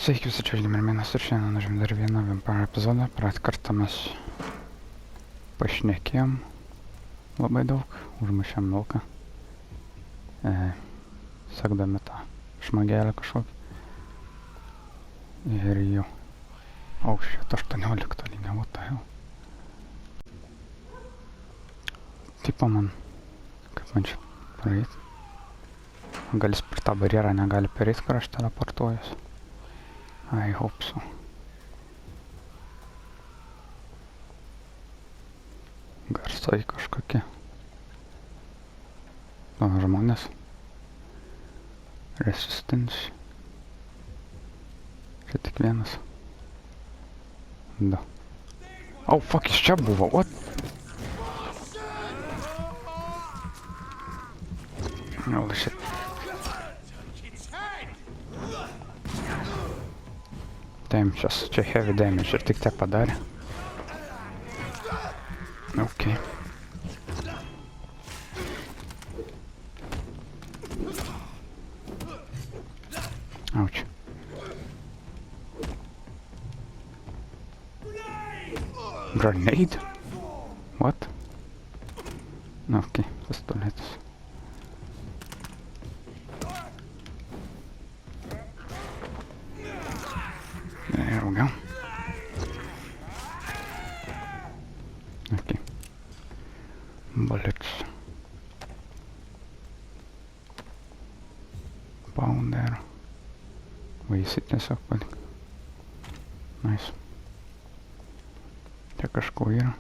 Sveiki, visi, čia GeimerMenas ir šiandien žaidžiame dar vieną Vampyr epizodą. Praeitą kartą mes pašnekėjom labai daug, užmušėm vilką, sekdami tą šmagėlę kažkokį. Ir jau, šit 18 lygio, what the hell. Tipo man, kaip man čia praeit. Gal jis per tą barjerą negali pereit, kur aš teleportuojuos. I hope so. Garsai kažkokie. Žmonės. Resistance. Čia tik vienas. Da. Oh, fuck, jis čia buvo, what? Holy shit. Damn, čia heavy damage ir tik te padarė. Ok. Ouch. Grenade? What? Ok, pistoletas. There we go. Okay. Bullets. Pound there. Visi tiesiog palik. Nice. Čia kažko yra.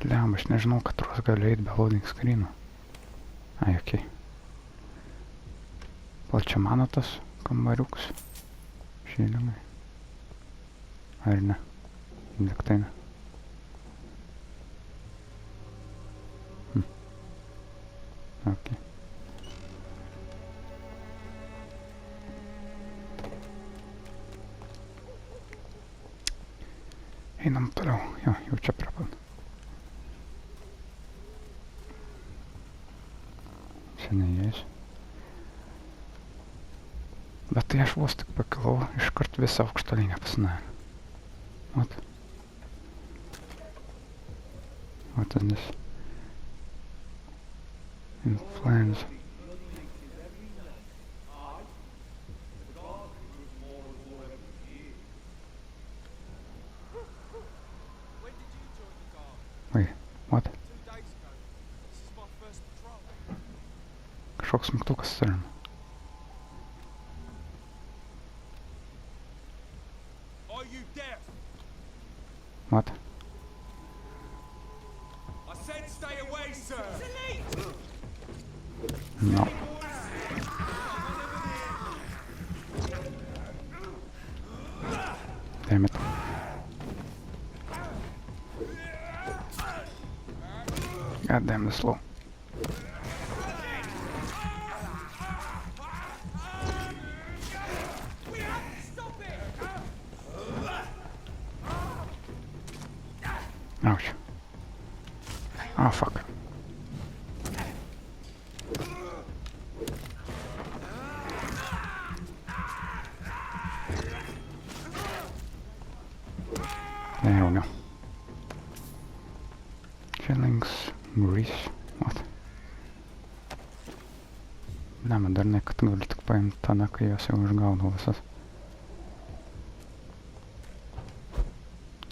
Liam, aš nežinau, kad tuos galiu eit be loading screen'o. Ai, okei. Pal čia mano tas kambariukas. Šėlimai. Ar ne? Liktai ne. Ok. Einam toliau. Jo, jau čia prapad. Čia neįeis. Bet tai aš vos tik pakilau, iškart visą aukštalinę pasidarė. What? What is this? Influence. Wait, what? Kažkoks mygtukas atsirino. What? I said stay away, sir. No. Damn it. God damn, this slow. Ouch. Oh, fuck. There we go. Shillings, grease, what? Ne, man dar ne, kad galiu tik paimti tada, kai jos jau išgaudau visas.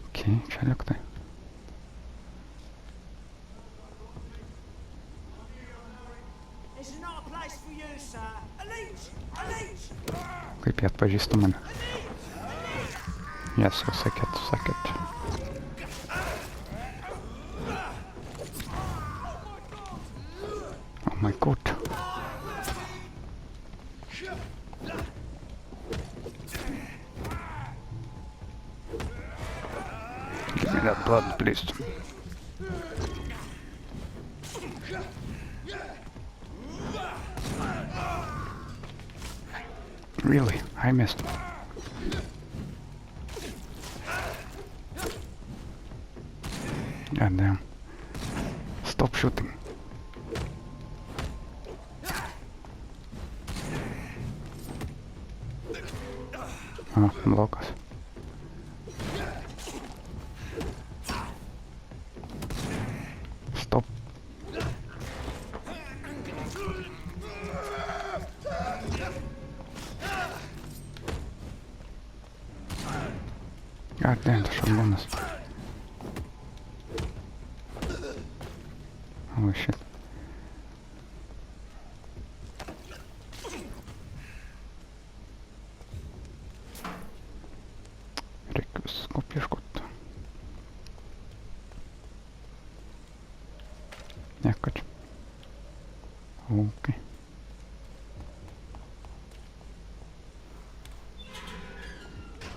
Ok, čia liktai. Kaip jie atpažįsta mane. Yes, jau sakėt. Oh my god. Give me that blood, please. Really? I missed. God damn. Stop shooting. A, blokas. Stop. God damn, tas šablūnas. Holy shit. Reikia visko pieškot. Nieko čia. Ok.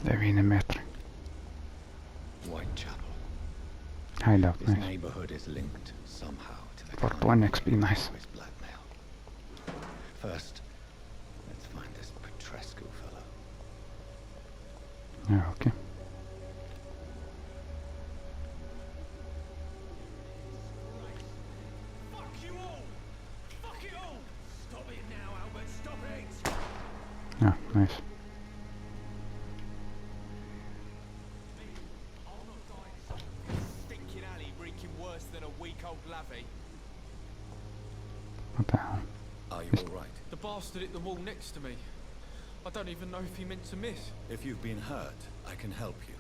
Devyni metrai. Whitechapel. Hideout, This nice. neighborhood is linked somehow to the For crime 1 XP, nice. with blackmail. First, let's find this Petrescu fellow. Yeah, okay. Fuck you all! Fuck it all! Stop it now, Albert! Stop it! Yeah, nice. I'll not die in some stinking alley reeking worse than a week-old lavvy. What the hell? Are you all right? The bastard hit the wall next to me. I don't even know if he meant to miss. If you've been hurt, I can help you.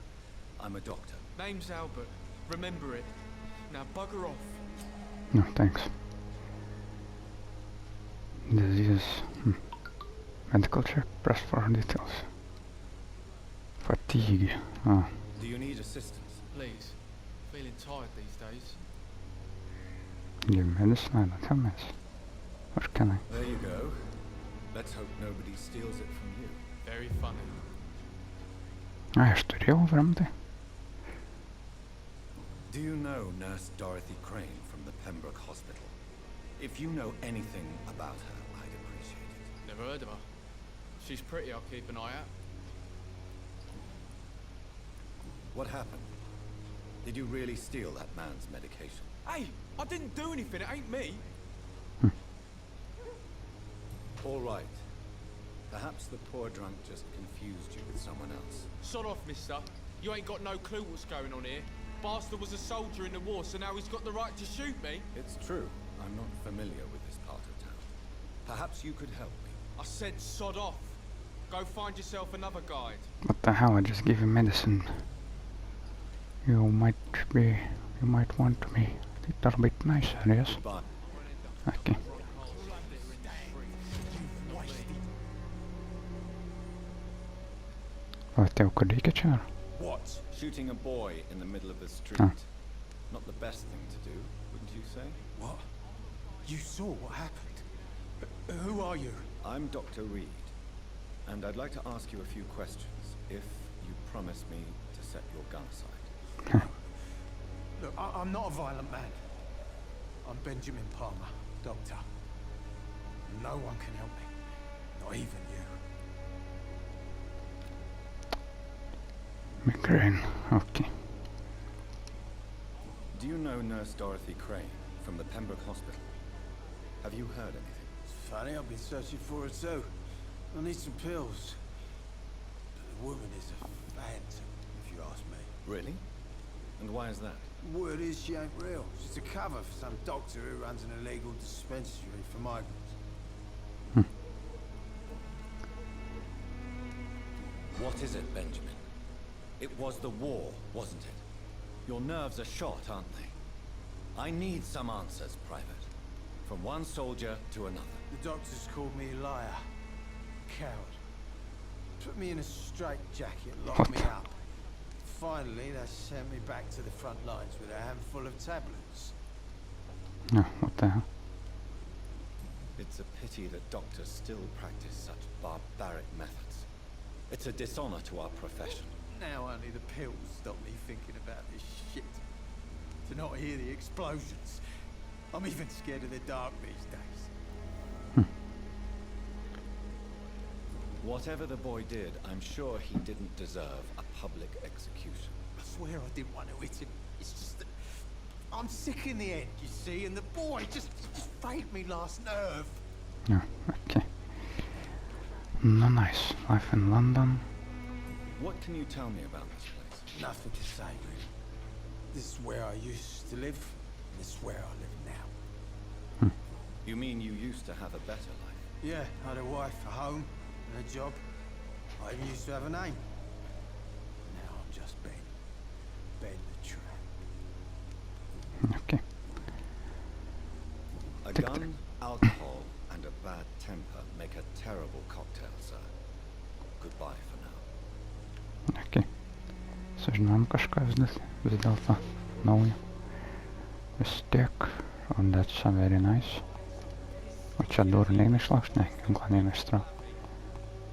I'm a doctor. Name's Albert. Remember it. Now bugger off. No, thanks. Disease. Medical check. Press for details. Fatigue. Ah, Do you need assistance? Please. Feeling tired these days. give medicine. I don't have medicine. Or can I? There you go. Let's hope nobody steals it from you. Very funny. Ah, aš turėjau vramdai. Do you know Nurse Dorothy Crane from the Pembroke Hospital? If you know anything about her, I'd appreciate it. Never heard of her. She's pretty, I'll keep an eye out. What happened? Did you really steal that man's medication? Hey! I didn't do anything, it ain't me! All right. Perhaps the poor drunk just confused you with someone else. Sod off, mister. You ain't got no clue what's going on here. Bastard was a soldier in the war, so now he's got the right to shoot me. It's true. I'm not familiar with this part of town. Perhaps you could help me. I said sod off. Go find yourself another guide. What the hell? I just gave you medicine. You might want to be a little bit nicer, yes? Goodbye. Okay. Vai tev kur reikia čia ar? What? Shooting a boy in the middle of the street. Huh. Not the best thing to do, wouldn't you say? What? You saw what happened? Who are you? I'm Dr. Reed, and I'd like to ask you a few questions, if you promise me to set your gun aside. Look, I'm not a violent man. I'm Benjamin Palmer, doctor. No one can help me. Not even you. Migraine. Okay. Do you know Nurse Dorothy Crane from the Pembroke Hospital? Have you heard anything? It's funny, I've been searching for her too. I need some pills. But the woman is a phantom, if you ask me. Really? And why is that? Word is she ain't real. She's a cover for some doctor who runs an illegal dispensary for migrants. What is it, Benjamin? It was the war, wasn't it? Your nerves are shot, aren't they? I need some answers, Private. From one soldier to another. The doctors called me a liar. Coward. Put me in a straitjacket, locked me up. Finally, they sent me back to the front lines with a handful of tablets. No, what the hell? It's a pity that doctors still practice such barbaric methods. It's a dishonor to our profession. Now only the pills stop me thinking about this shit. To not hear the explosions. I'm even scared of the dark these days. Whatever the boy did, I'm sure he didn't deserve a public execution. I swear I didn't want to hit him. It's just that I'm sick in the end, you see, and the boy just failed me last nerve. No, okay. No, nice. Life in London. What can you tell me about this place? Nothing to say, really. This is where I used to live, and this is where I live now. You mean you used to have a better life? Yeah, I had a wife, a home, and a job. I even used to have a name. Now I'm just Ben. Ben the Tramp. Okay. A gun, alcohol, and a bad temper make a terrible cocktail, sir. Goodbye for now. Okay. Sužinojom kažką vis dėlto naujo. Vis tiek. And that's very nice. O čia durų neina išlaužt? Ne, ginklą neina ištraukt.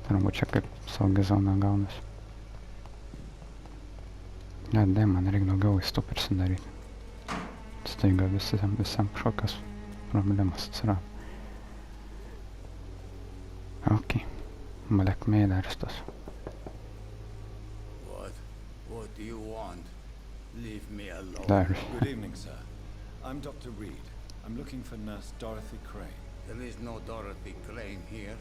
Turbūt čia kaip saugi zona gaunasi. Ne, man reikia daugiau vaistų prisidaryti. Staiga visam kažkokios problemos atsirado. Okay. Blackmail arestas. What do you want? Leave me alone. Dalis. Good evening, sir. I'm Dr. Reed. I'm looking for Nurse Dorothy Crane. There is no Dorothy Crane here.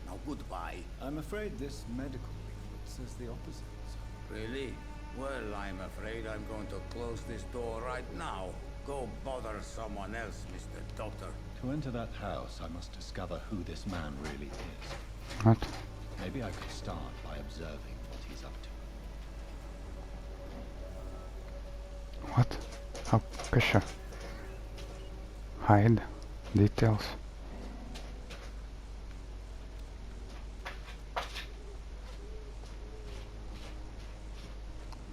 Now goodbye. I'm afraid this medical leaflet says the opposite, sir. Really? Well, I'm afraid I'm going to close this door right now. Go bother someone else, Mr. Doctor. To enter that house, I must discover who this man really is. What? Maybe I could start by observing what he's up to. What? How kas čia? Hide. Details.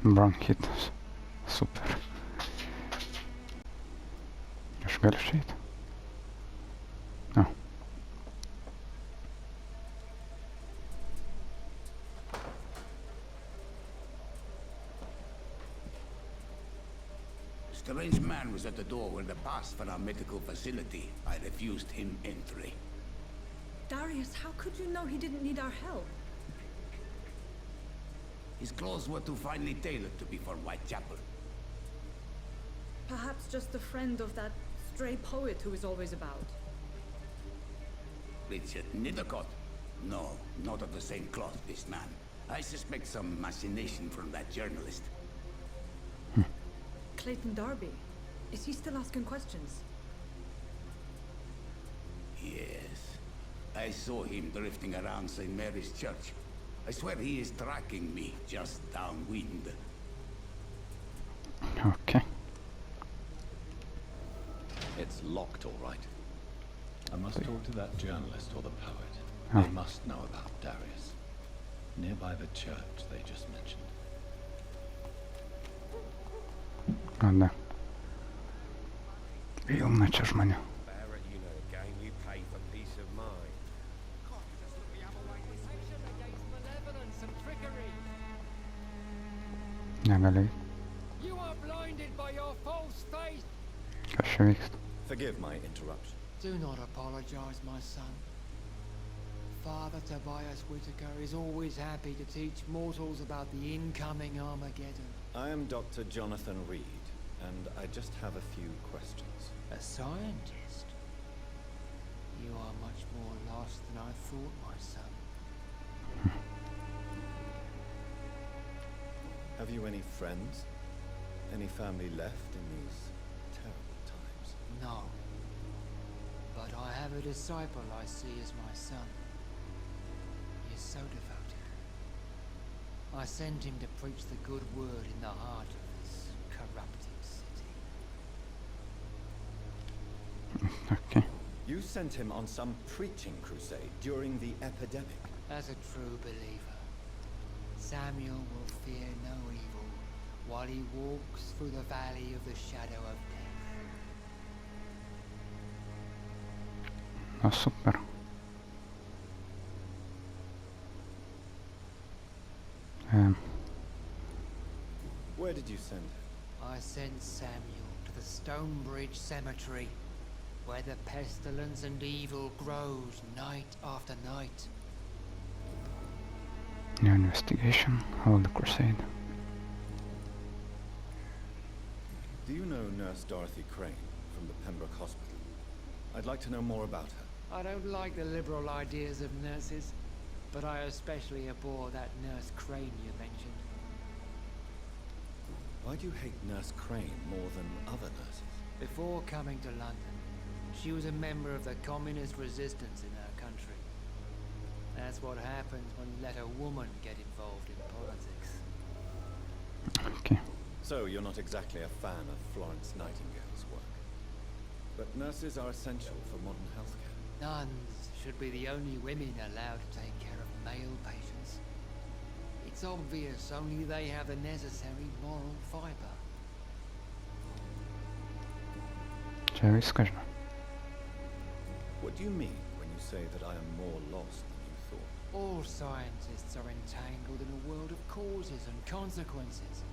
Bronchitis. Super. Aš galiu išeiti? No. Strange man was at the door with a pass for our medical facility. I refused him entry. Darius, how could you know he didn't need our help? His clothes were too finely tailored to be for Whitechapel. Perhaps just a friend of that stray poet who is always about. Richard Nithercott? No, not of the same cloth, this man. I suspect some machination from that journalist. Clayton Darby. Is he still asking questions? Yes. I saw him drifting around St. Mary's Church. I swear he is tracking me just downwind. Okay. It's locked, all right. I must talk to that journalist or the poet. Oh. They must know about Darius. Nearby the church they just mentioned. Ладно. Pilna čia žmonių. Barrett, you know, game you pay for peace of mind. Negaliu eit. You are blinded by your false faith. Kas čia vyksta? Forgive my interruption. Do not apologize, my son. Father Tobias Whitaker is always happy to teach mortals about the incoming Armageddon. I am Dr. Jonathan Reed, and I just have a few questions. A scientist? You are much more lost than I thought, my son. Have you any friends? Any family left in these terrible times? No. But I have a disciple I see as my son. He is so devoted. I send him to preach the good word in the heart of this corrupted city. Okay. You sent him on some preaching crusade during the epidemic. As a true believer, Samuel will fear no evil while he walks through the valley of the shadow of death. No super. Where did you send him? I sent Samuel to the Stonebridge Cemetery, where the pestilence and evil grows night after night. New investigation. Hold the crusade. Do you know Nurse Dorothy Crane from the Pembroke Hospital? I'd like to know more about her. I don't like the liberal ideas of nurses. but I especially abhor that Nurse Crane you mentioned. Why do you hate Nurse Crane more than other nurses? Before coming to London, she was a member of the communist resistance in her country. That's what happens when you let a woman get involved in politics. Okay. So you're not exactly a fan of Florence Nightingale's work. But nurses are essential for modern healthcare. Nuns should be the only women allowed to take care of male patients. It's obvious only they have the necessary moral fiber. Čia viskas, žinau. What do you mean when you say that I am more lost than you thought? All scientists are entangled in a world of causes and consequences,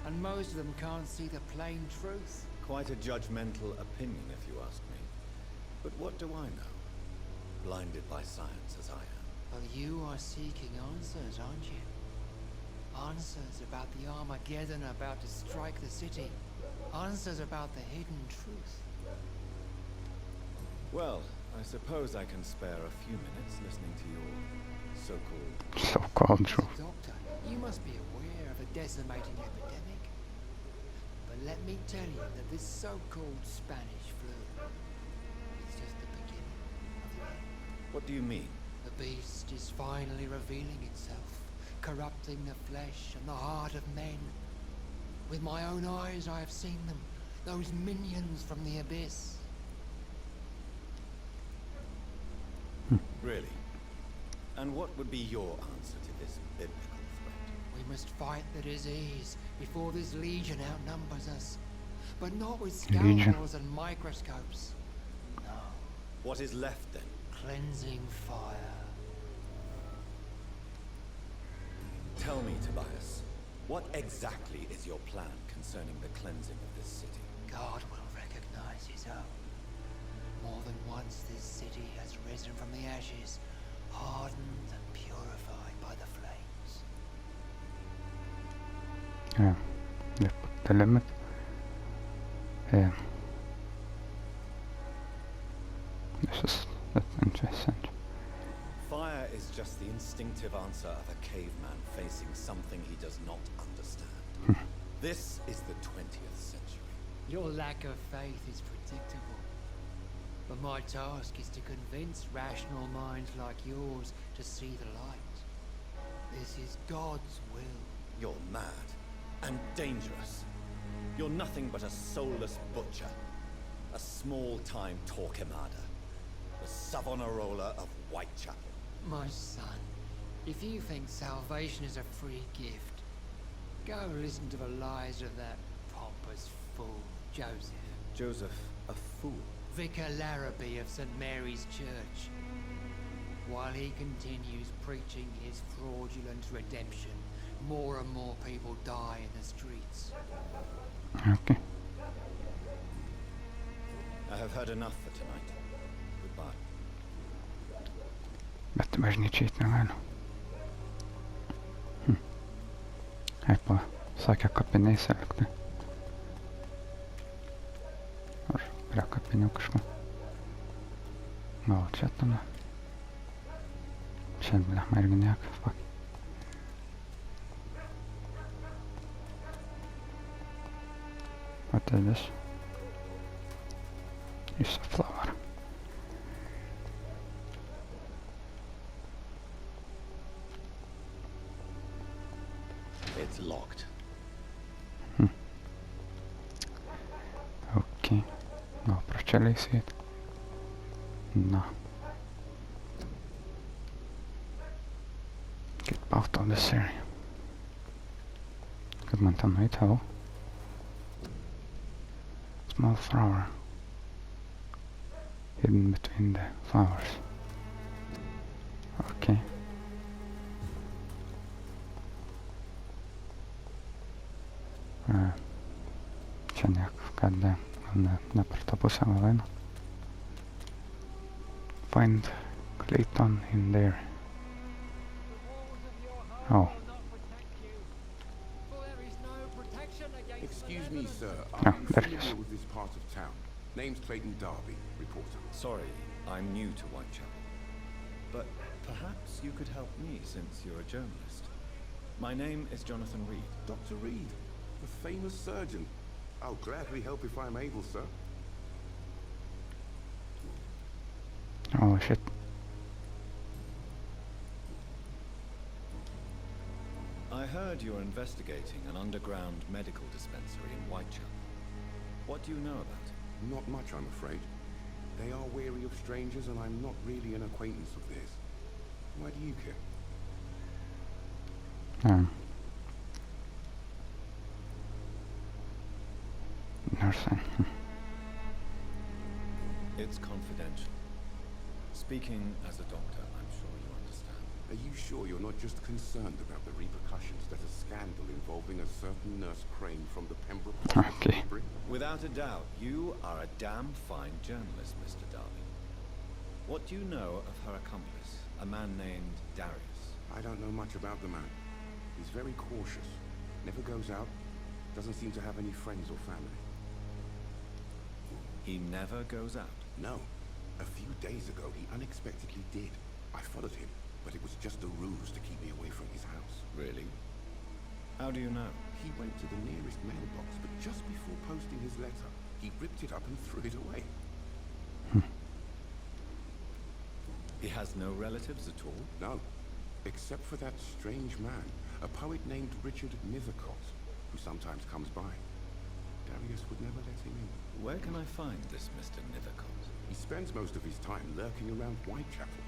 and most of them can't see the plain truth. Quite a judgmental opinion, if you ask me. But what do I know? Blinded by science as I am. Well, you are seeking answers, aren't you? Answers about the Armageddon about to strike the city. Answers about the hidden truth. Well, I suppose I can spare a few minutes listening to your so-called... So-called truth. Doctor, you must be aware of a decimating epidemic. But let me tell you that this so-called Spanish flu is just the beginning of the end. What do you mean? The beast is finally revealing itself, corrupting the flesh and the heart of men. With my own eyes I have seen them, those minions from the abyss. Really? And what would be your answer to this biblical threat? We must fight the disease before this legion outnumbers us. But not with scalpels and microscopes. No. What is left then? Cleansing fire. Tell me, Tobias, what exactly is your plan concerning the cleansing of this city? God will recognize his own. More than once this city has risen from the ashes, hardened and purified by the flames. Yeah, they put the limit. Yeah. That's interesting. Fire is just the instinctive answer of a caveman facing something he does not understand. This is the 20th century. Your lack of faith is predictable. But my task is to convince rational minds like yours to see the light. This is God's will. You're mad and dangerous. You're nothing but a soulless butcher. A small-time Torquemada. The Savonarola of Whitechapel. My son, if you think salvation is a free gift, go listen to the lies of that pompous fool, Joseph. Joseph, a fool? Vicar Larrabee of St. Mary's Church. While he continues preaching his fraudulent redemption, more and more people die in the streets. Okay. I have heard enough for tonight. Goodbye. Bet bažnyčiai negali. Eipa, sakė kapiniais elgti. Ar prie kapinių kažko. Gal čia tada. Čia, blema, irgi nieko. Fuck. What is this? It's a flower. It's locked. Okay. No, pro čia leisėt. No. Get out of this area. Kaip man ten nueit, hello? Small flower. Hidden between the flowers. Okay. Čia nieko, kad ne per tą pusę gal eina. Find Clayton in there. Oh. Excuse me, sir. No, Are you there he is. familiar with this part of town? Name's Clayton Darby, reporter. Sorry, I'm new to Whitechapel. But Perhaps you could help me since you're a journalist. My name is Jonathan Reed. Dr. Reed, the famous surgeon. I'll gladly help if I'm able, sir. Oh shit. I heard you're investigating an underground medical dispensary in Whitechapel. What do you know about it? Not much, I'm afraid. They are wary of strangers, and I'm not really an acquaintance of theirs. Why do you care? Nursing. It's confidential. Speaking as a doctor, I'm sure you understand. Are you sure you're not just concerned about the repercussions that a scandal involving a certain nurse Crane from the Pembroke Okay. bring? Without a doubt, you are a damn fine journalist, Mr. Darby. What do you know of her accomplice, a man named Darius? I don't know much about the man. He's very cautious. Never goes out. Doesn't seem to have any friends or family. He never goes out. No. A few days ago, he unexpectedly did. I followed him, but it was just a ruse to keep me away from his house. Really? How do you know? He went to the nearest mailbox, but just before posting his letter, he ripped it up and threw it away. He has no relatives at all? No. Except for that strange man, a poet named Richard Nethercott, who sometimes comes by. Darius would never let him in. Where can I find this Mr. Nethercott? He spends most of his time lurking around Whitechapel,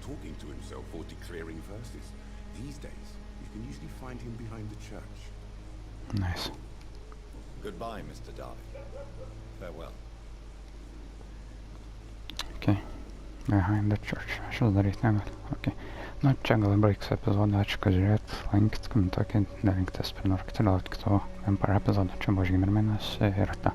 talking to himself or declaring verses. These days, you can usually find him behind the church. Nice. Goodbye, Mr. Darby. Farewell. Okay. Behind the church. Aš vis daryti negaliu. Okay. Nu, čia gal baigs epizodą. Ačiū, kad žiūrėt. Laikykit, komentuokit, dalinkites, prenumeruoti, kito Vampyr epizodą. Čia buvo GeimerMenas ir ta.